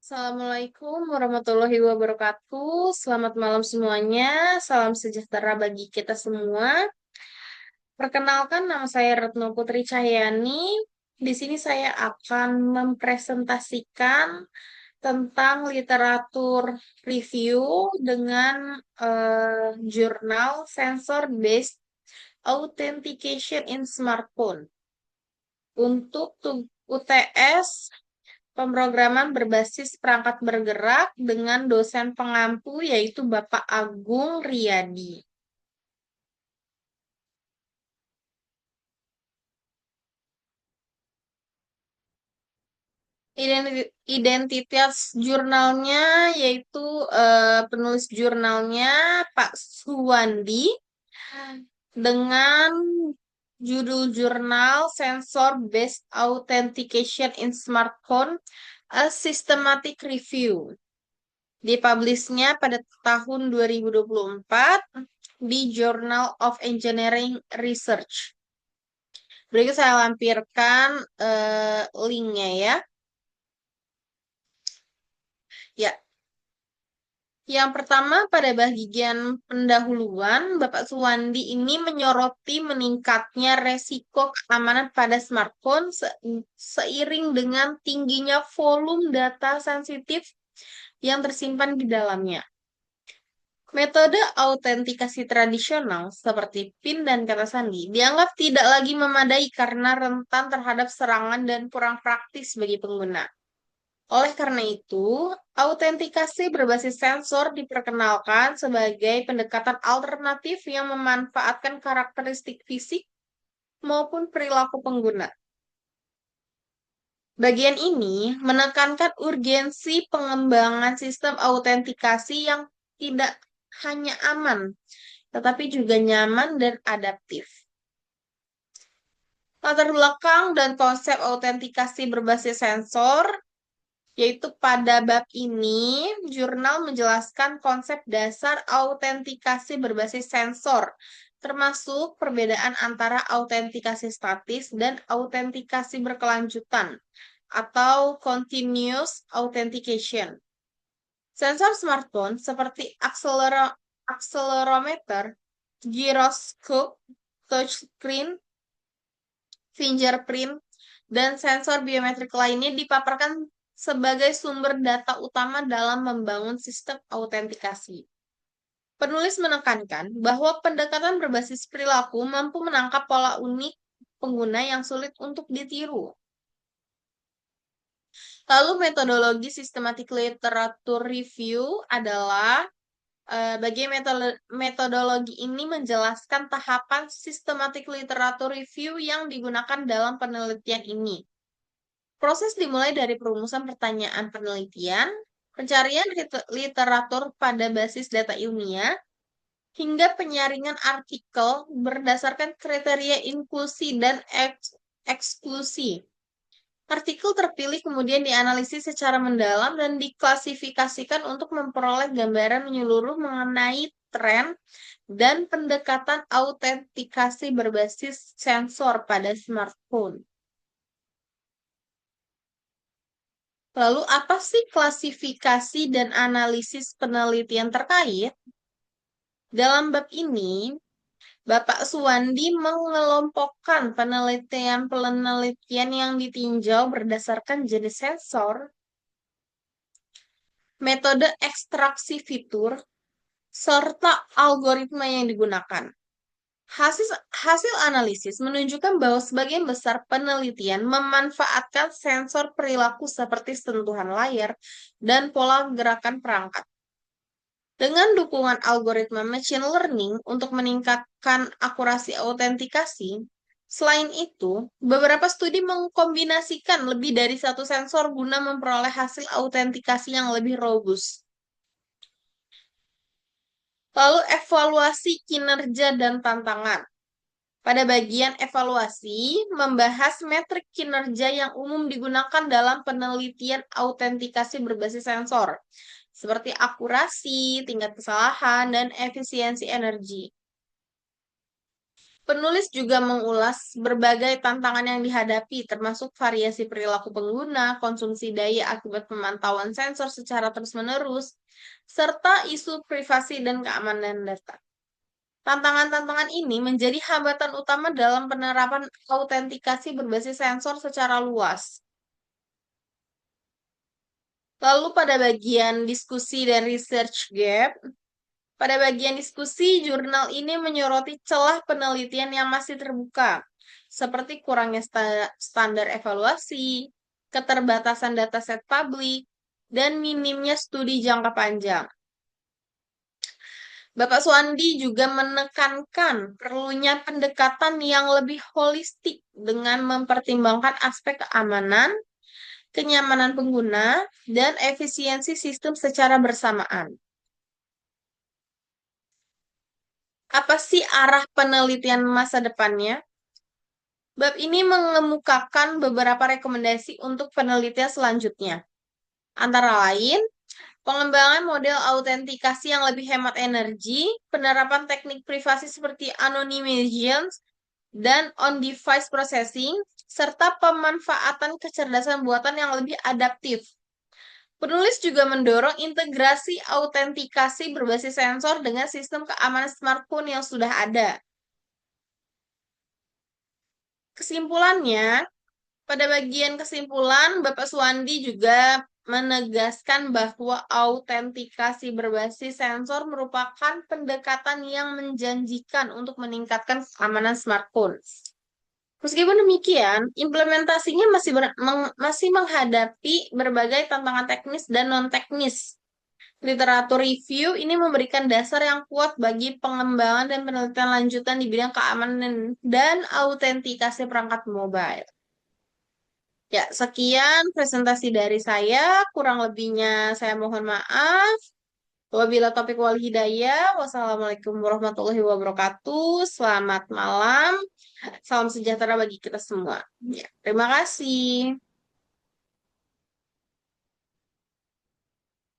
Assalamualaikum warahmatullahi wabarakatuh. Selamat malam semuanya. Salam sejahtera bagi kita semua. Perkenalkan, nama saya Retno Putri Cahyani. Di sini saya akan mempresentasikan tentang literatur review dengan jurnal Sensor Based Authentication in Smartphone. Untuk UTS pemrograman berbasis perangkat bergerak dengan dosen pengampu yaitu Bapak Agung Riyadi. Identitas jurnalnya yaitu penulis jurnalnya Pak Suwandi dengan judul jurnal Sensor Based Authentication in Smartphone, a Systematic Review. Dipublishnya pada tahun 2024 di Journal of Engineering Research. Berikut saya lampirkan linknya ya. Ya, yang pertama pada bagian pendahuluan, Bapak Suwandi ini menyoroti meningkatnya resiko keamanan pada smartphone seiring dengan tingginya volume data sensitif yang tersimpan di dalamnya. Metode autentikasi tradisional seperti PIN dan kata sandi dianggap tidak lagi memadai karena rentan terhadap serangan dan kurang praktis bagi pengguna. Oleh karena itu, autentikasi berbasis sensor diperkenalkan sebagai pendekatan alternatif yang memanfaatkan karakteristik fisik maupun perilaku pengguna. Bagian ini menekankan urgensi pengembangan sistem autentikasi yang tidak hanya aman, tetapi juga nyaman dan adaptif. Latar belakang dan konsep autentikasi berbasis sensor, yaitu pada bab ini, jurnal menjelaskan konsep dasar autentikasi berbasis sensor, termasuk perbedaan antara autentikasi statis dan autentikasi berkelanjutan, atau continuous authentication. Sensor smartphone seperti accelerometer, gyroscope, touchscreen, fingerprint, dan sensor biometrik lainnya dipaparkan sebagai sumber data utama dalam membangun sistem autentikasi. Penulis menekankan bahwa pendekatan berbasis perilaku mampu menangkap pola unik pengguna yang sulit untuk ditiru. Lalu metodologi systematic literature review adalah bagi metodologi ini menjelaskan tahapan systematic literature review yang digunakan dalam penelitian ini. Proses dimulai dari perumusan pertanyaan penelitian, pencarian literatur pada basis data ilmiah, hingga penyaringan artikel berdasarkan kriteria inklusi dan eksklusi. Artikel terpilih kemudian dianalisis secara mendalam dan diklasifikasikan untuk memperoleh gambaran menyeluruh mengenai tren dan pendekatan autentikasi berbasis sensor pada smartphone. Lalu apa sih klasifikasi dan analisis penelitian terkait? Dalam bab ini, Bapak Suwandi mengelompokkan penelitian-penelitian yang ditinjau berdasarkan jenis sensor, metode ekstraksi fitur, serta algoritma yang digunakan. Hasil analisis menunjukkan bahwa sebagian besar penelitian memanfaatkan sensor perilaku seperti sentuhan layar dan pola gerakan perangkat. Dengan dukungan algoritma machine learning untuk meningkatkan akurasi autentikasi, selain itu, beberapa studi mengkombinasikan lebih dari satu sensor guna memperoleh hasil autentikasi yang lebih robust. Lalu evaluasi kinerja dan tantangan. Pada bagian evaluasi, membahas metrik kinerja yang umum digunakan dalam penelitian autentikasi berbasis sensor, seperti akurasi, tingkat kesalahan, dan efisiensi energi. Penulis juga mengulas berbagai tantangan yang dihadapi, termasuk variasi perilaku pengguna, konsumsi daya akibat pemantauan sensor secara terus-menerus, serta isu privasi dan keamanan data. Tantangan-tantangan ini menjadi hambatan utama dalam penerapan autentikasi berbasis sensor secara luas. Lalu pada bagian diskusi dan research gap, pada bagian diskusi, jurnal ini menyoroti celah penelitian yang masih terbuka, seperti kurangnya standar evaluasi, keterbatasan dataset publik, dan minimnya studi jangka panjang. Bapak Suwandi juga menekankan perlunya pendekatan yang lebih holistik dengan mempertimbangkan aspek keamanan, kenyamanan pengguna, dan efisiensi sistem secara bersamaan. Apa sih arah penelitian masa depannya? Bab ini mengemukakan beberapa rekomendasi untuk penelitian selanjutnya. Antara lain, pengembangan model autentikasi yang lebih hemat energi, penerapan teknik privasi seperti anonymization dan on-device processing, serta pemanfaatan kecerdasan buatan yang lebih adaptif. Penulis juga mendorong integrasi autentikasi berbasis sensor dengan sistem keamanan smartphone yang sudah ada. Kesimpulannya, pada bagian kesimpulan, Bapak Suwandi juga menegaskan bahwa autentikasi berbasis sensor merupakan pendekatan yang menjanjikan untuk meningkatkan keamanan smartphone. Meskipun demikian, implementasinya masih menghadapi berbagai tantangan teknis dan non-teknis. Literatur review ini memberikan dasar yang kuat bagi pengembangan dan penelitian lanjutan di bidang keamanan dan autentikasi perangkat mobile. Ya, sekian presentasi dari saya. Kurang lebihnya saya mohon maaf. Wabila taufiq wal hidayah. Wassalamualaikum warahmatullahi wabarakatuh. Selamat malam. Salam sejahtera bagi kita semua. Ya, terima kasih.